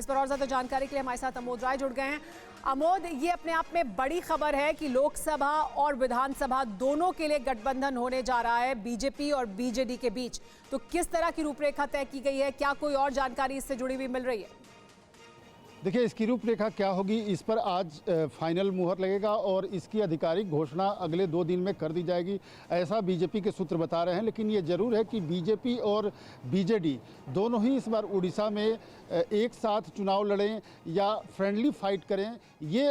इस पर और ज्यादा जानकारी के लिए हमारे साथ अमोद राय जुड़ गए हैं। अमोद, ये अपने आप में बड़ी खबर है कि लोकसभा और विधानसभा दोनों के लिए गठबंधन होने जा रहा है बीजेपी और बीजेडी के बीच। तो किस तरह की रूपरेखा तय की गई है, क्या कोई और जानकारी इससे जुड़ी हुई मिल रही है? देखिए, इसकी रूपरेखा क्या होगी, इस पर आज फाइनल मुहर लगेगा और इसकी आधिकारिक घोषणा अगले 2 दिन में कर दी जाएगी, ऐसा बीजेपी के सूत्र बता रहे हैं। लेकिन ये जरूर है कि बीजेपी और बीजेडी दोनों ही इस बार उड़ीसा में एक साथ चुनाव लड़ें या फ्रेंडली फाइट करें, ये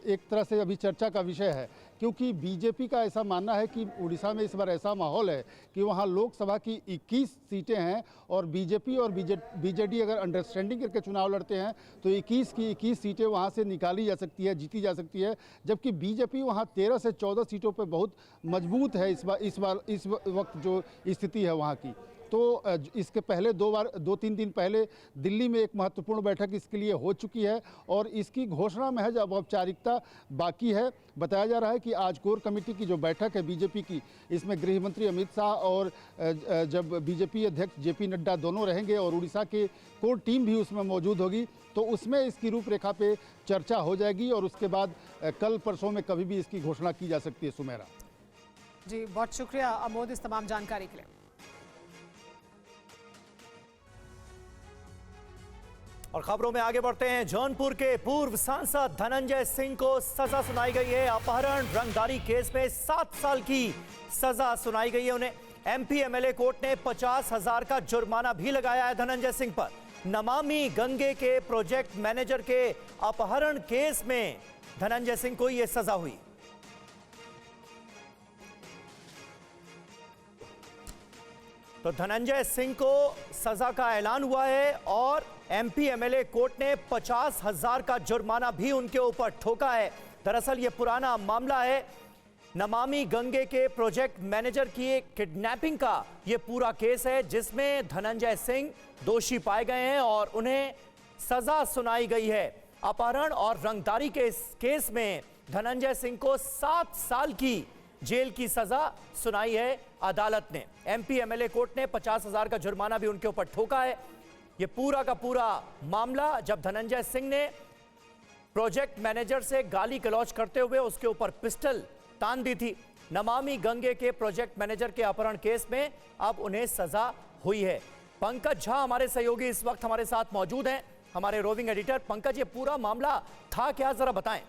एक तरह से अभी चर्चा का विषय है। क्योंकि बीजेपी का ऐसा मानना है कि उड़ीसा में इस बार ऐसा माहौल है कि वहाँ लोकसभा की 21 सीटें हैं और बीजेपी और बीजेडी अगर अंडरस्टैंडिंग करके चुनाव लड़ते हैं तो 21 की 21 सीटें वहाँ से निकाली जा सकती है, जीती जा सकती है। जबकि बीजेपी वहाँ 13 से 14 सीटों पर बहुत मजबूत है इस वक्त जो स्थिति है वहाँ की। तो इसके पहले 2-3 दिन पहले दिल्ली में एक महत्वपूर्ण बैठक इसके लिए हो चुकी है और इसकी घोषणा महज अब औपचारिकता बाकी है। बताया जा रहा है कि आज कोर कमेटी की जो बैठक है बीजेपी की, इसमें गृह मंत्री अमित शाह और जब बीजेपी अध्यक्ष जेपी नड्डा दोनों रहेंगे और उड़ीसा के कोर टीम भी उसमें मौजूद होगी, तो उसमें इसकी रूपरेखा पे चर्चा हो जाएगी और उसके बाद कल परसों में कभी भी इसकी घोषणा की जा सकती है। सुमेरा जी, बहुत शुक्रिया अमोद इस तमाम जानकारी के लिए। और खबरों में आगे बढ़ते हैं। जौनपुर के पूर्व सांसद धनंजय सिंह को सजा सुनाई गई है। अपहरण रंगदारी केस में 7 साल की सजा सुनाई गई है उन्हें। एमपी एमएलए कोर्ट ने 50,000 का जुर्माना भी लगाया है धनंजय सिंह पर। नमामि गंगे के प्रोजेक्ट मैनेजर के अपहरण केस में धनंजय सिंह को यह सजा हुई। तो धनंजय सिंह को सजा का ऐलान हुआ है और एमपी एमएलए कोर्ट ने 50,000 का जुर्माना भी उनके ऊपर ठोका है। दरअसल ये पुराना मामला है, नमामि गंगे के प्रोजेक्ट मैनेजर की एक किडनैपिंग का ये पूरा केस है जिसमें धनंजय सिंह दोषी पाए गए हैं और उन्हें सजा सुनाई गई है। अपहरण और रंगदारी के इस केस में धनंजय सिंह को 7 साल की जेल की सजा सुनाई है अदालत ने। एमपी एमएलए कोर्ट ने 50,000 का जुर्माना भी उनके ऊपर ठोका है। यह पूरा का पूरा मामला जब धनंजय सिंह ने प्रोजेक्ट मैनेजर से गाली गलौज करते हुए उसके ऊपर पिस्टल तान दी थी। नमामि गंगे के प्रोजेक्ट मैनेजर के अपहरण केस में अब उन्हें सजा हुई है। पंकज झा हमारे सहयोगी इस वक्त हमारे साथ मौजूद हैं, हमारे रोविंग एडिटर। पंकज, ये पूरा मामला था क्या, जरा बताएं।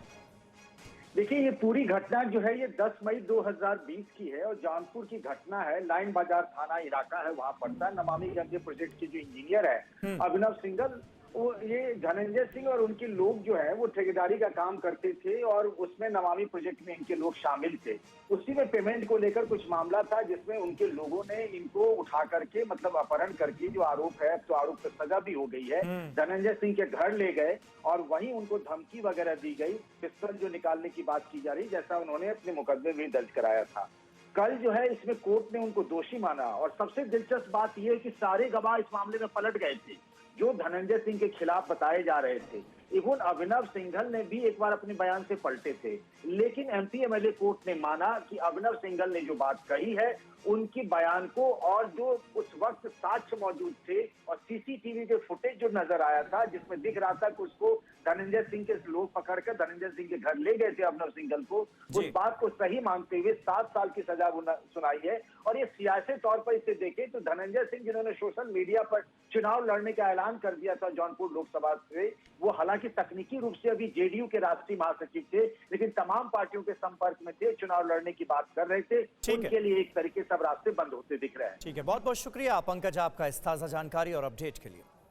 देखिए, ये पूरी घटना जो है ये 10 मई 2020 की है और जौनपुर की घटना है। लाइन बाजार थाना इलाका है, वहां पड़ता है। नमामि गंगे प्रोजेक्ट के जो इंजीनियर है अभिनव सिंघल, वो ये धनंजय सिंह और उनके लोग जो है वो ठेकेदारी का काम करते थे और उसमें नमामि प्रोजेक्ट में इनके लोग शामिल थे। उसी में पेमेंट को लेकर कुछ मामला था जिसमें उनके लोगों ने इनको उठा करके मतलब अपहरण करके, जो आरोप है तो आरोप पर सजा भी हो गई है, धनंजय सिंह के घर ले गए और वहीं उनको धमकी वगैरह दी गई, पिस्टल जो निकालने की बात की जा रही, जैसा उन्होंने अपने मुकदमे में दर्ज कराया था। कल जो है इसमें कोर्ट ने उनको दोषी माना और सबसे दिलचस्प बात यह है कि सारे गवाह इस मामले में पलट गए थे जो धनंजय सिंह के खिलाफ बताए जा रहे थे। इवन अभिनव सिंघल ने भी एक बार अपने बयान से पलटे थे, लेकिन एमपी एमएलए कोर्ट ने माना कि अभिनव सिंघल ने जो बात कही है उनकी बयान को, और जो उस वक्त साक्ष्य मौजूद थे और सीसीटीवी के फुटेज जो नजर आया था जिसमें दिख रहा था कि उसको धनंजय सिंह के लोग पकड़कर धनंजय सिंह के घर ले गए थे अभिनव सिंघल को, उस बात को सही मानते हुए 7 साल की सजा सुनाई है। और ये सियासी तौर पर इसे देखें तो धनंजय सिंह जिन्होंने सोशल मीडिया पर चुनाव लड़ने का ऐलान कर दिया था जौनपुर लोकसभा से, वो हालांकि तकनीकी रूप से अभी जेडीयू के राष्ट्रीय महासचिव थे लेकिन तमाम पार्टियों के संपर्क में थे, चुनाव लड़ने की बात कर रहे थे, उनके लिए एक तरीके सब रास्ते बंद होते दिख रहे हैं। ठीक है, बहुत बहुत शुक्रिया पंकज आपका इस ताजा जानकारी और अपडेट के लिए।